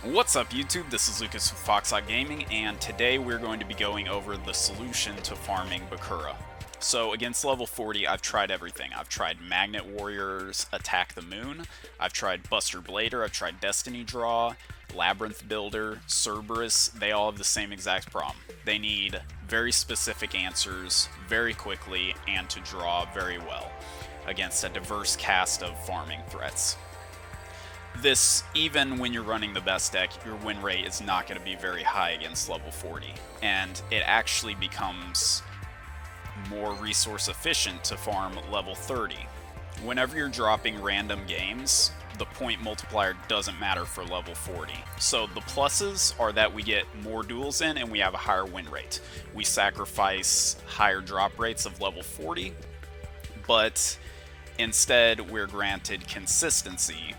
What's up YouTube, this is Lucas with FoxHawk Gaming, and today we're going to be going over the solution to farming Bakura. So against level 40, I've tried everything. I've tried Magnet Warriors Attack the Moon, I've tried Buster Blader, I've tried Destiny Draw, Labyrinth Builder, Cerberus. They all have the same exact problem. They need very specific answers very quickly and to draw very well against a diverse cast of farming threats. This, even when you're running the best deck, your win rate is not going to be very high against level 40, and it actually becomes more resource efficient to farm level 30. Whenever you're dropping random games, the point multiplier doesn't matter for level 40. So the pluses are that we get more duels in and we have a higher win rate. We sacrifice higher drop rates of level 40, but instead we're granted consistency.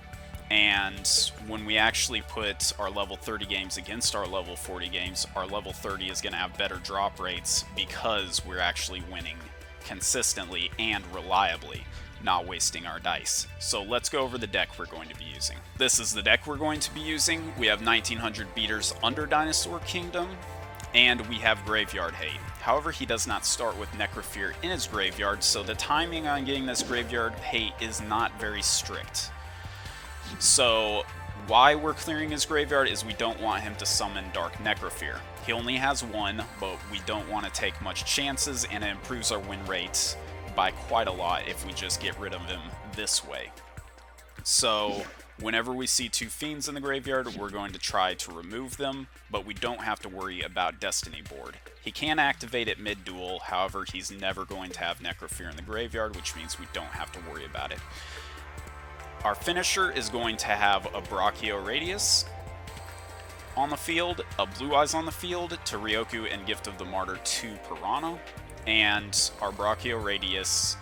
And when we actually put our level 30 games against our level 40 games, our level 30 is going to have better drop rates because we're actually winning consistently and reliably, not wasting our dice. So let's go over the deck we're going to be using. This is the deck we're going to be using. We have 1900 beaters under Dinosaur Kingdom, and we have Graveyard Hate. However, he does not start with Necrofear in his graveyard, so the timing on getting this Graveyard Hate is not very strict. So why we're clearing his graveyard is we don't want him to summon Dark Necrofear. He only has one, but we don't want to take much chances, and it improves our win rate by quite a lot if we just get rid of him this way. So whenever we see two Fiends in the graveyard, we're going to try to remove them, but we don't have to worry about Destiny board. He can activate it mid-duel, however he's never going to have Necrofear in the graveyard, which means we don't have to worry about it. Our finisher is going to have a Brachio Radius on the field, a Blue Eyes on the field, to Ryoku and Gift of the Martyr to Piranha, and our Brachio Radius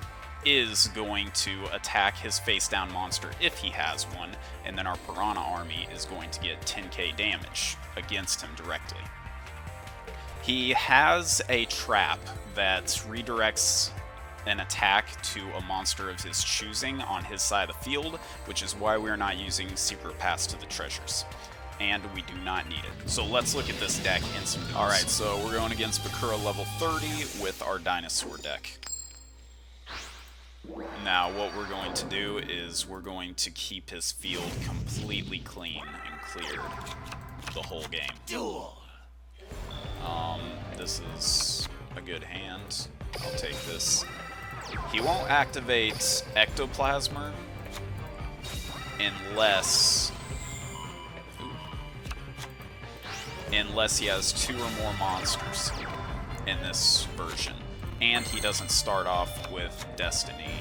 is going to attack his face-down monster if he has one, and then our Piranha army is going to get 10k damage against him directly. He has a trap that redirects an attack to a monster of his choosing on his side of the field, which is why we are not using Secret Pass to the Treasures. And we do not need it. So let's look at this deck in some news. Alright, so we're going against Bakura level 30 with our Dinosaur deck. Now what we're going to do is we're going to keep his field completely clean and cleared the whole game. Duel! This is a good hand. I'll take this. He won't activate Ectoplasmer unless he has two or more monsters in this version, and he doesn't start off with Destiny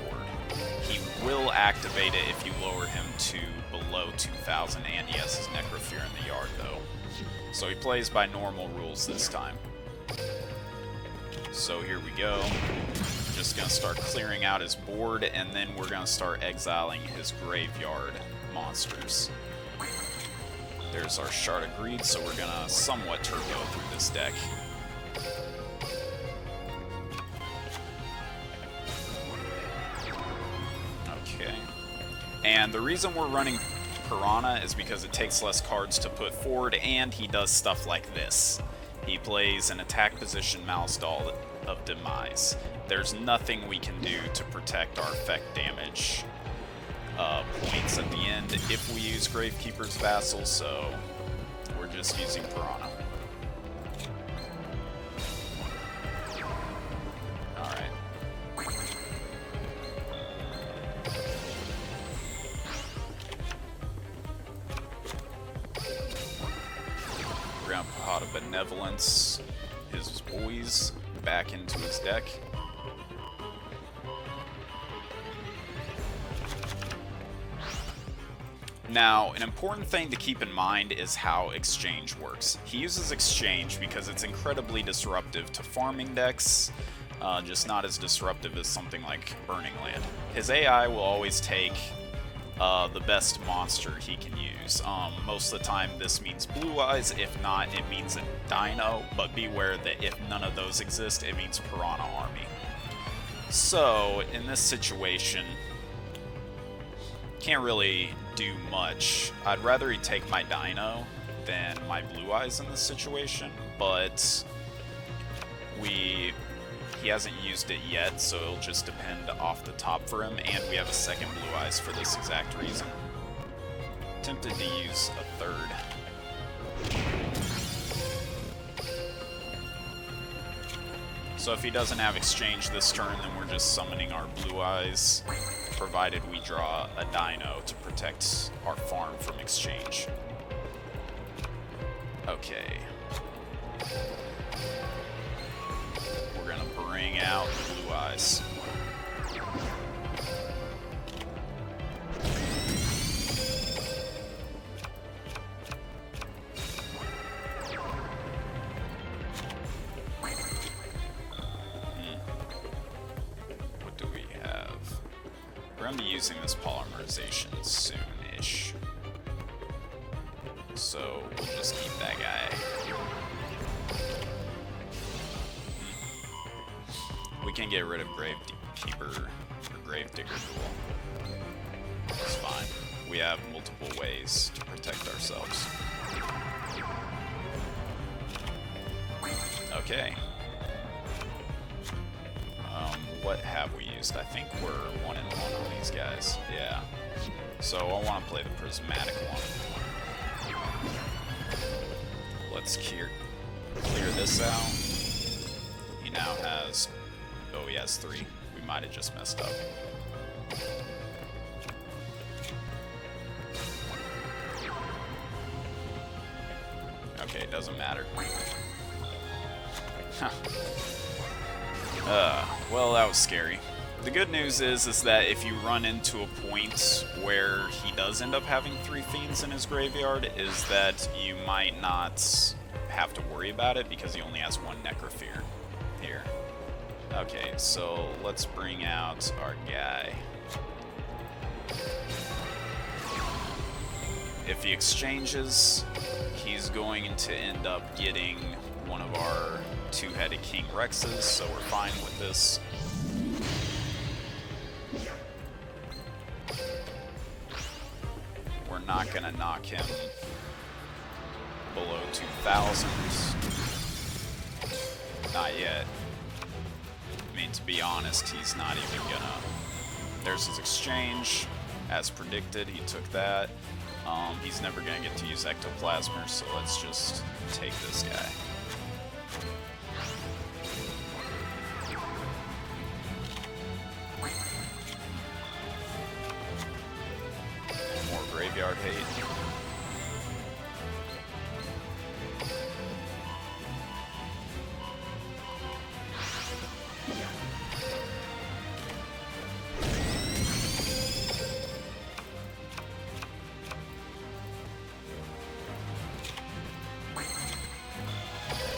board. He will activate it if you lower him to below 2000, and he has his Necrofear in the yard though. So he plays by normal rules this time. So here we go. Just gonna start clearing out his board, and then we're gonna start exiling his graveyard monsters. There's our Shard of Greed, so we're gonna somewhat turbo through this deck. Okay. And the reason we're running Piranha is because it takes less cards to put forward, and he does stuff like this. He plays an attack position Malice Doll of Demise. There's nothing we can do to protect our effect damage points at the end if we use Gravekeeper's Vassal, so we're just using Piranha. Alright. We're gonna Pot of Benevolence his boys back into his deck. Now, an important thing to keep in mind is how Exchange works. He uses Exchange because it's incredibly disruptive to farming decks, just not as disruptive as something like Burning Land. His AI will always take the best monster he can use. Most of the time this means Blue Eyes, if not it means a Dino, but beware that if none of those exist it means Piranha Army. So in this situation, can't really do much. I'd rather he take my Dino than my Blue Eyes in this situation, but he hasn't used it yet, so it'll just depend off the top for him, and we have a second Blue Eyes for this exact reason. Tempted to use a third. So if he doesn't have exchange this turn, then we're just summoning our Blue Eyes, provided we draw a Dino to protect our farm from exchange. Okay. We're gonna bring out Blue Eyes. What do we have? We're gonna be using this polymerization soon-ish. So we'll just keep that guy. We can get rid of Gravekeeper or Gravedigger Duel. It's fine. We have multiple ways to protect ourselves. Okay. What have we used? I think we're 1-1 on these guys. Yeah. So I want to play the prismatic one. Let's clear this out. He now has... Oh, he has 3. We might have just messed up. Okay, it doesn't matter. Well, that was scary. The good news is that if you run into a point where he does end up having 3 Fiends in his graveyard, is that you might not have to worry about it because he only has 1 Necrofear here. Okay, so let's bring out our guy. If he exchanges, he's going to end up getting one of our 2-headed King Rexes, so we're fine with this. We're not going to knock him below 2,000. Not yet. I mean, to be honest, he's not even gonna... There's his exchange. As predicted, he took that. He's never gonna get to use Ectoplasmer, so let's just take this guy. More graveyard hate.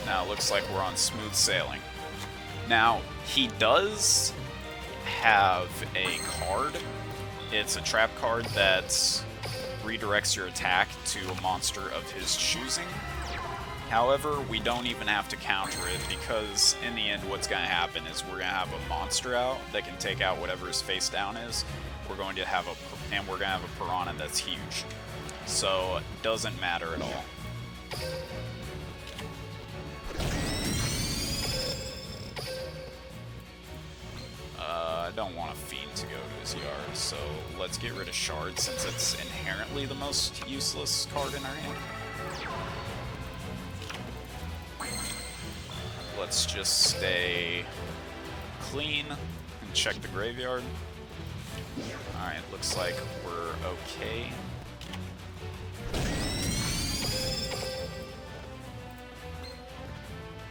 Now it looks like we're on smooth sailing. Now, he does have a card. It's a trap card that redirects your attack to a monster of his choosing. However, we don't even have to counter it because in the end what's going to happen is we're going to have a monster out that can take out whatever his face down is. We're going to have a Piranha that's huge. So it doesn't matter at all. I don't want a Fiend to go to his yard, so let's get rid of Shard since it's inherently the most useless card in our hand. Let's just stay clean and check the graveyard. Alright, looks like we're okay.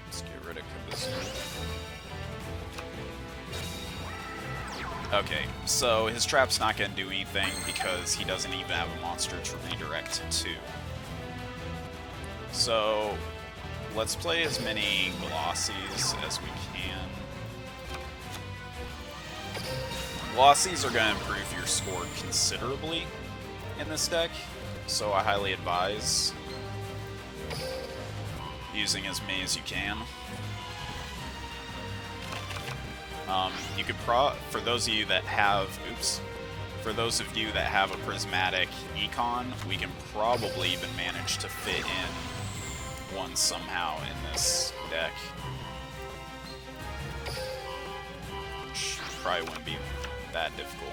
Let's get rid of Kabuzu. Okay, so his trap's not going to do anything because he doesn't even have a monster to redirect to. So, let's play as many Glossies as we can. Glossies are going to improve your score considerably in this deck, so I highly advise using as many as you can. You could for those of you that have, For those of you that have a prismatic econ, we can probably even manage to fit in one somehow in this deck. Which probably wouldn't be that difficult.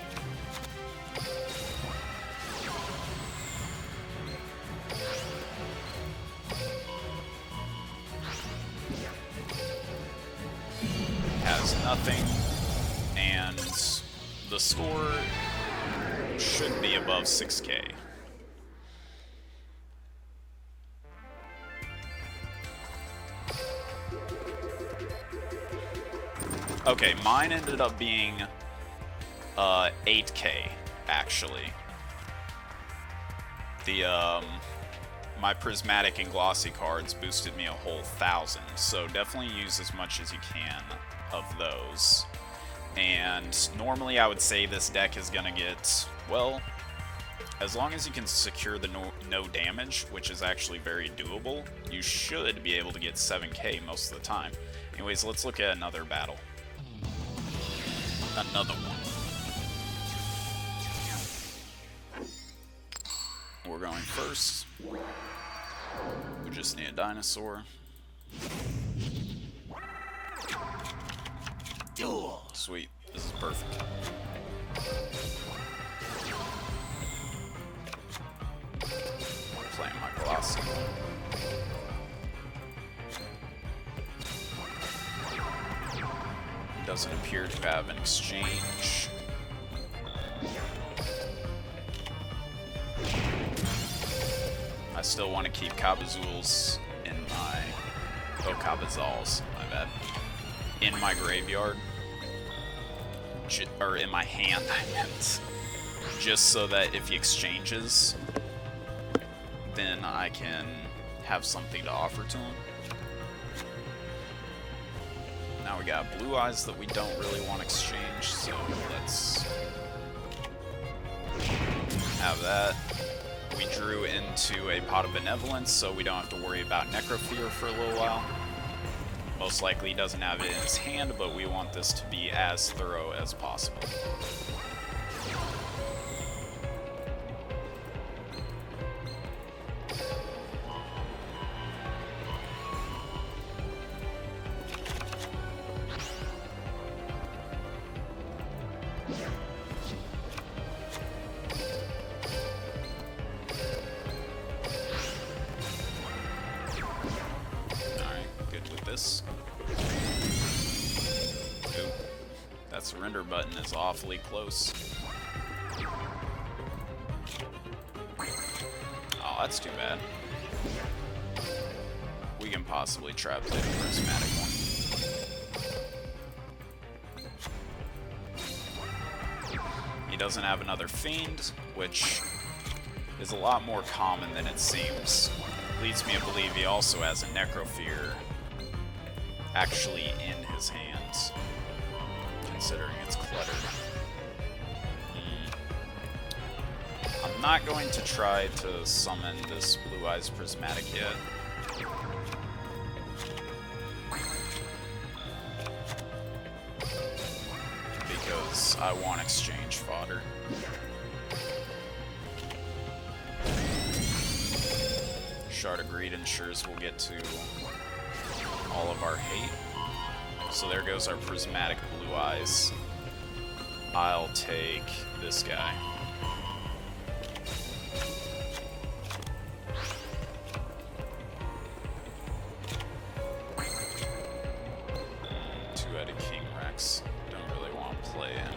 Has nothing, and the score should be above 6K. Okay, mine ended up being 8K, actually. My prismatic and glossy cards boosted me a whole 1,000, so definitely use as much as you can of those. And normally I would say this deck is gonna get, well, as long as you can secure the no damage, which is actually very doable, you should be able to get 7K most of the time. Anyways, let's look at another battle. Another one. We're going first. We just need a dinosaur. Duel. Sweet. This is perfect. Playing my glossy. Doesn't appear to have an exchange. I still want to keep Kabazools in my... Oh, Kabazals, my bad. In my graveyard. Or in my hand, I meant. Just so that if he exchanges, then I can have something to offer to him. Now we got blue eyes that we don't really want to exchange, so let's have that. We drew into a Pot of Benevolence, so we don't have to worry about Necrofear for a little while. Most likely he doesn't have it in his hand, but we want this to be as thorough as possible. Ooh, that surrender button is awfully close. Oh, that's too bad. We can possibly try to play the prismatic one. He doesn't have another Fiend, which is a lot more common than it seems. Leads me to believe he also has a Necrofear actually in his hands, considering it's cluttered. I'm not going to try to summon this Blue Eyes Prismatic yet. Because I want exchange fodder. Shard of Greed ensures we'll get to all of our hate. So there goes our Prismatic Blue Eyes. I'll take this guy. Two-headed King Rex. Don't really want to play him.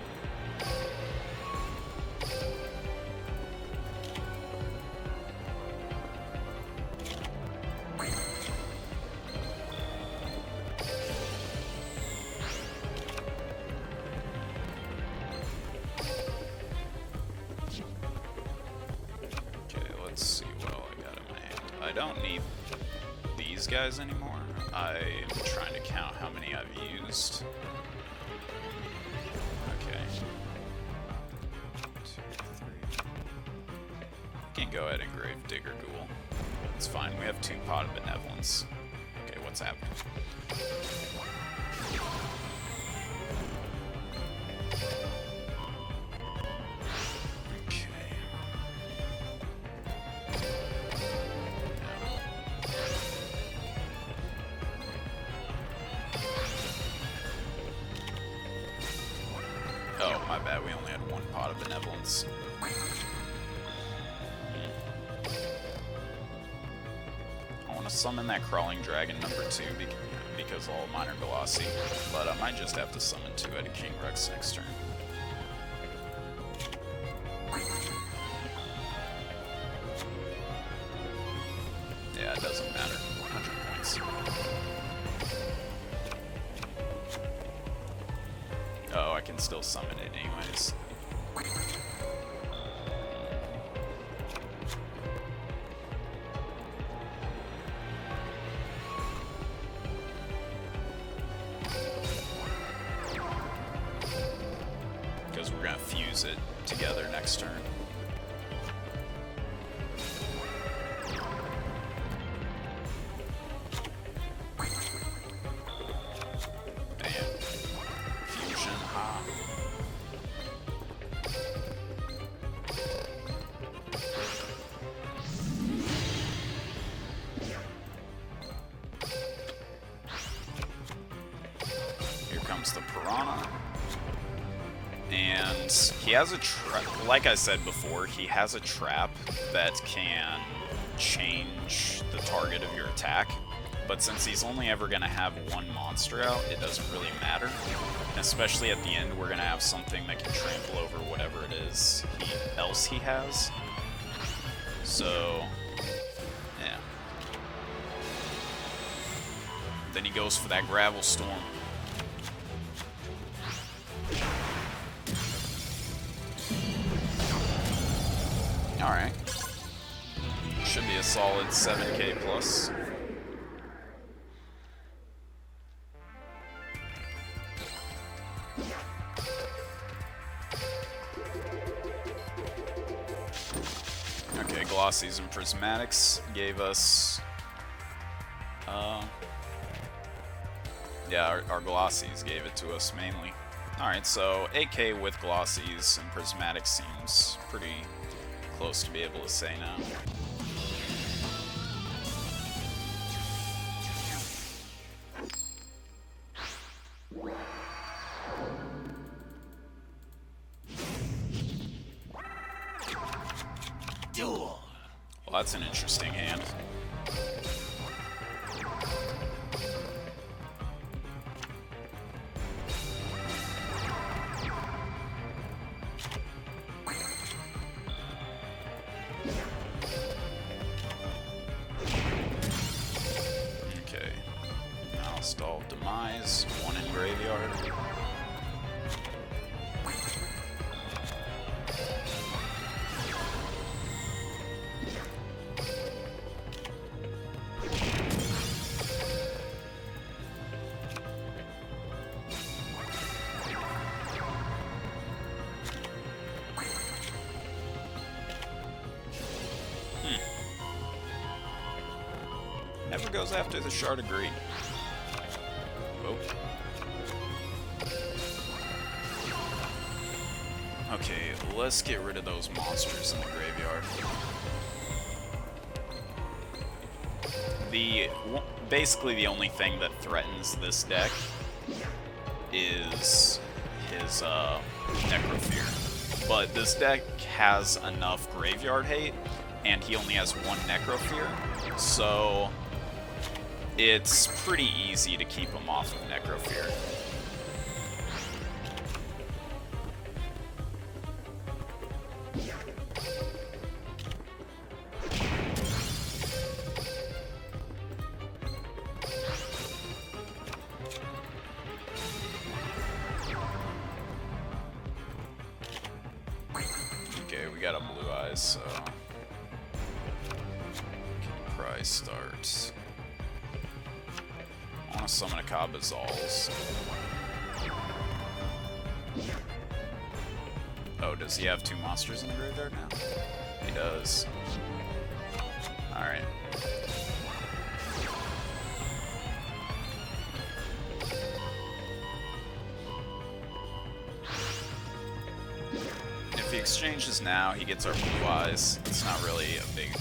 Let's see what all I got in my hand. I don't need these guys anymore. I'm trying to count how many I've used. Okay. 2, 3. You can go ahead and Grave Digger Duel. It's fine. We have 2 Pot of Benevolence. Okay, what's happening? points. I want to summon that Crawling Dragon number 2 because all of mine are glossy, but I might just have to summon 2-headed King Rex next turn. Yeah, it doesn't matter. 100 points. Oh, I can still summon it anyways. Because we're going to fuse it together next turn. The Piranha, and he has a trap. Like I said before, he has a trap that can change the target of your attack, but since he's only ever going to have one monster out, it doesn't really matter. And especially at the end, we're going to have something that can trample over whatever it is else he has. So, yeah. Then he goes for that Gravel Storm. Alright. Should be a solid 7k plus. Okay, Glossies and Prismatics gave us... yeah, our Glossies gave it to us mainly. Alright, so 8k with Glossies and Prismatics seems pretty close to be able to say now. Duel. Well, that's an interesting hand. Install Demise, 1 in Graveyard. Never goes after the Shard of Greed. Okay, let's get rid of those monsters in the graveyard. Basically the only thing that threatens this deck is his Necrofear. But this deck has enough graveyard hate, and he only has 1 Necrofear, so it's pretty easy to keep him off of Necrofear. Okay, we got a Blue Eyes, so can probably start. I want to summon a Kabazals. Oh, does he have 2 monsters in the graveyard now? He does. Alright. If he exchanges now, he gets our Blue Eyes. It's not really a big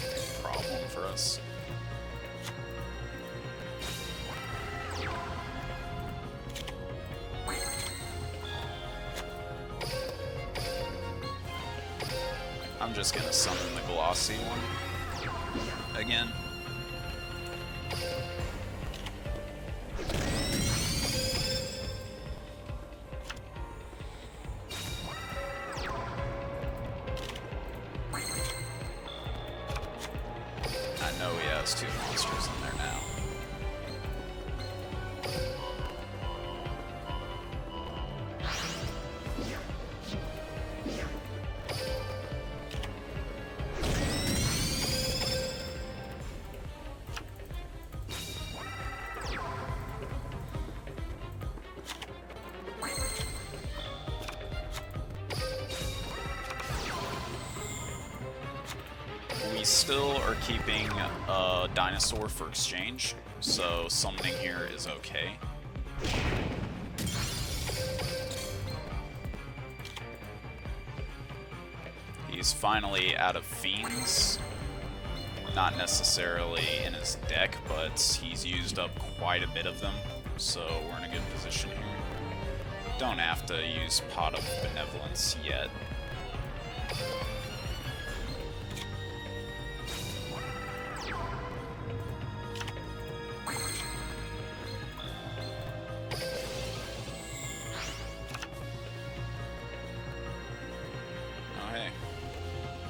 problem for us. I'm just gonna summon the glossy one again. I know he has two monsters in there now. We still are keeping a dinosaur for exchange, so summoning here is okay. He's finally out of fiends. Not necessarily in his deck, but he's used up quite a bit of them, so we're in a good position here. Don't have to use Pot of Benevolence yet.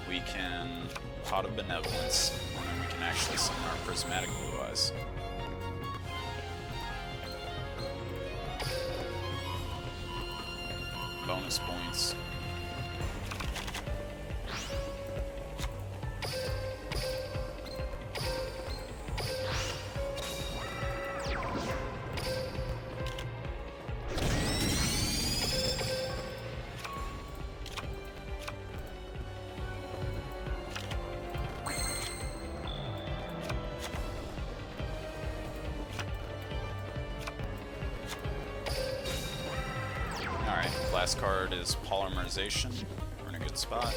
We can Pot of Benevolence, and then we can actually summon our Prismatic Blue Eyes. Bonus points. Alright, last card is Polymerization. We're in a good spot.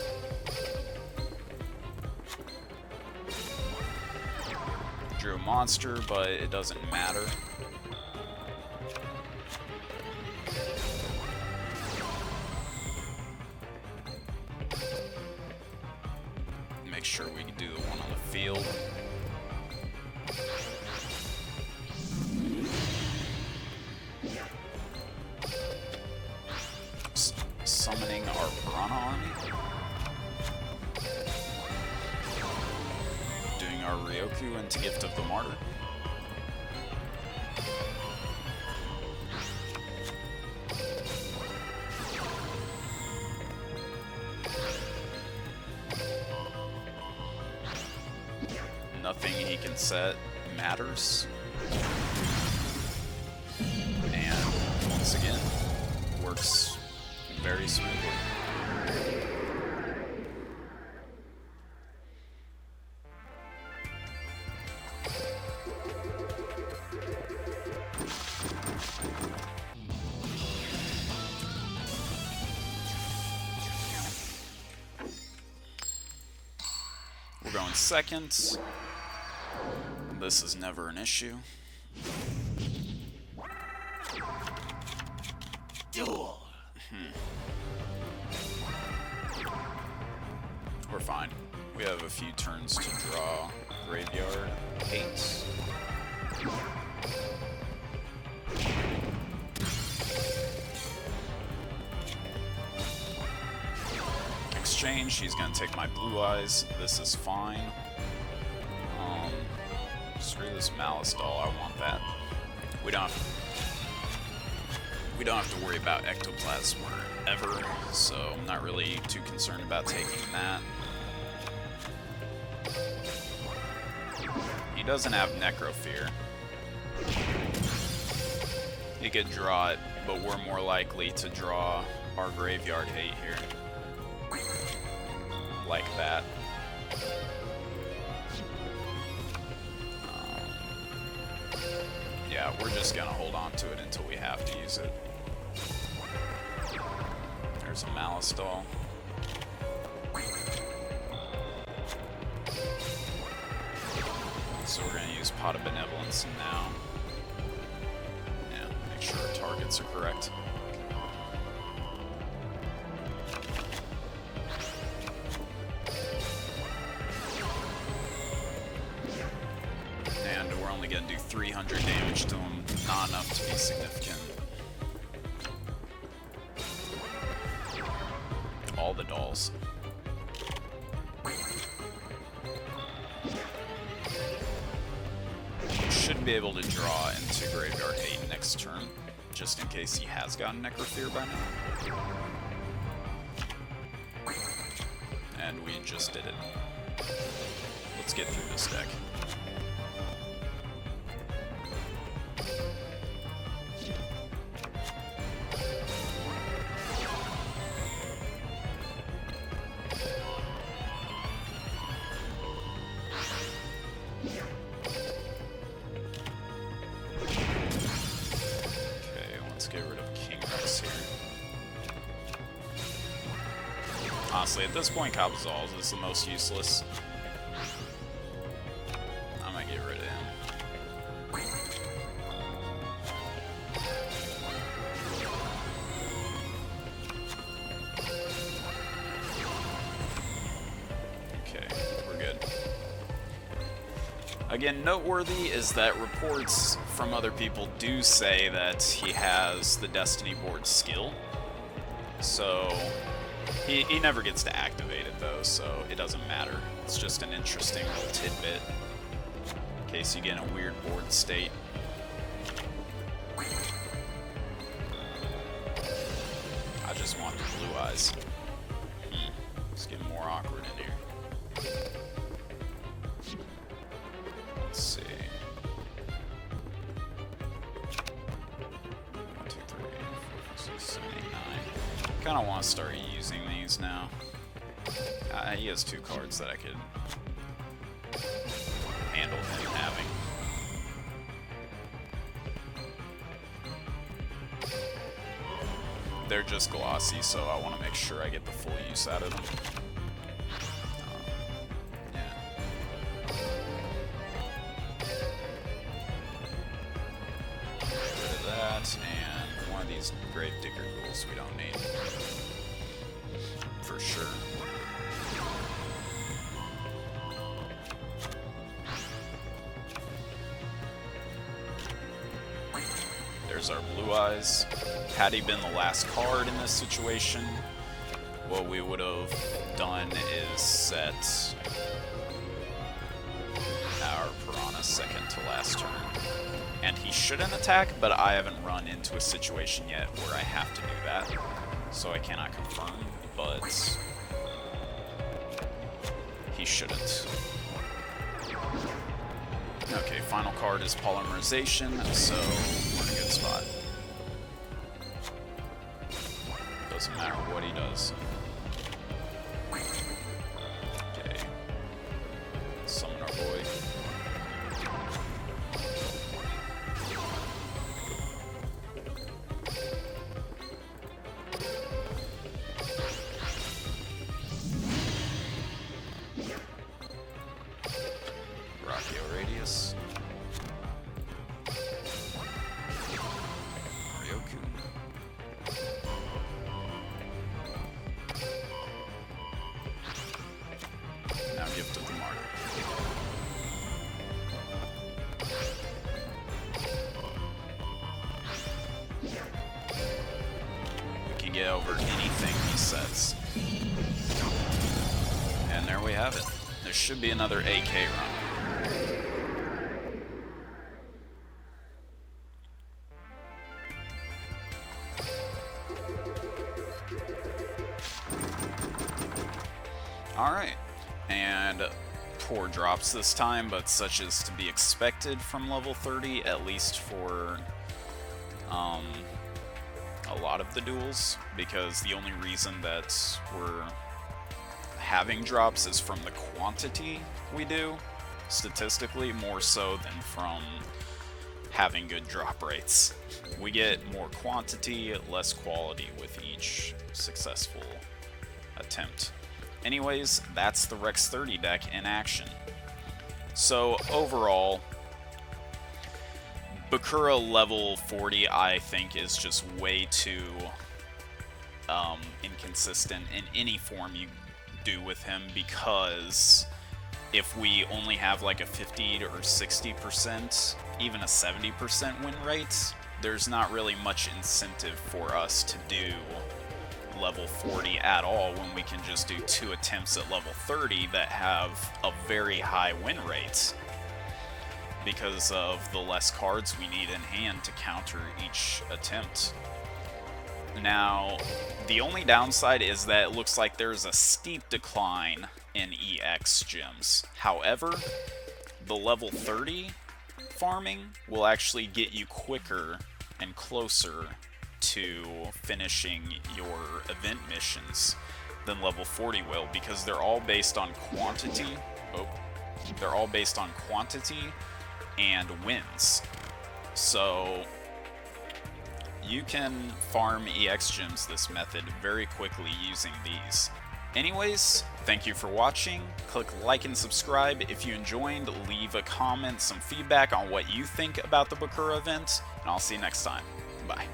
Drew a monster, but it doesn't matter. Make sure we can do the one on the field. Summoning our Piranha Army. Doing our Ryoku into Gift of the Martyr. Nothing he can set matters. And once again, works very smoothly. We're going second. This is never an issue. Duel. We're fine. We have a few turns to draw Graveyard 8. Exchange, he's gonna take my Blue Eyes. This is fine. Screw this Malice Doll, I want that. We don't have to worry about Ectoplasm ever, so I'm not really too concerned about taking that. He doesn't have Necrofear. He could draw it, but we're more likely to draw our Graveyard Hate here. Like that. Yeah, we're just gonna hold on to it until we have to use it. There's a Malice Doll. So we're gonna use Pot of Benevolence now. Yeah, make sure our targets are correct. only going to do 300 damage to him, not enough to be significant. All the dolls. Should be able to draw into Graveyard Hate next turn, just in case he has gotten Necrofear by now. And we just did it. Let's get through this deck. Honestly, at this point, Cabazals is the most useless. I might get rid of him. Okay, we're good. Again, noteworthy is that reports from other people do say that he has the Destiny board skill. So he never gets to activate it though, so it doesn't matter. It's just an interesting little tidbit in case you get in a weird board state. I just want the blue eyes. It's getting more awkward in here. Let's see. 1, 2, 3, 4, 5, 6, 7, 8, 9. Kind of want to start using these now. He has 2 cards that I could handle him having. They're just glossy, so I want to make sure I get the full use out of them. Yeah. Get rid of that, and one of these Gravedigger Ghouls we don't need. For sure. There's our blue eyes. Had he been the last card in this situation, what we would have done is set our Piranha second to last turn. And he shouldn't attack, but I haven't run into a situation yet where I have to do that, so I cannot confirm, but he shouldn't. Okay, final card is Polymerization, so we're in a good spot. Doesn't matter what he does. Okay. Summon our boy. Radius. Ryoku. Now Gift of the Martyr. We can get over anything he sets. And there we have it. There should be another AK run. Alright, and poor drops this time, but such is to be expected from level 30, at least for a lot of the duels, because the only reason that we're having drops is from the quantity we do, statistically, more so than from having good drop rates. We get more quantity, less quality with each successful attempt. Anyways, that's the Rex 30 deck in action. So overall, Bakura level 40 I think is just way too inconsistent in any form you do with him, because if we only have like a 50 or 60%, even a 70% win rate, there's not really much incentive for us to do level 40 at all when we can just do 2 attempts at level 30 that have a very high win rate because of the less cards we need in hand to counter each attempt. Now, the only downside is that it looks like there's a steep decline in EX gems. However, the level 30 farming will actually get you quicker and closer to finishing your event missions than level 40 will, because they're all based on quantity. They're all based on quantity and wins. So you can farm EX gems this method very quickly using these. Anyways, thank you for watching. Click like and subscribe if you enjoyed. Leave a comment, some feedback on what you think about the Bakura event, and I'll see you next time. Bye.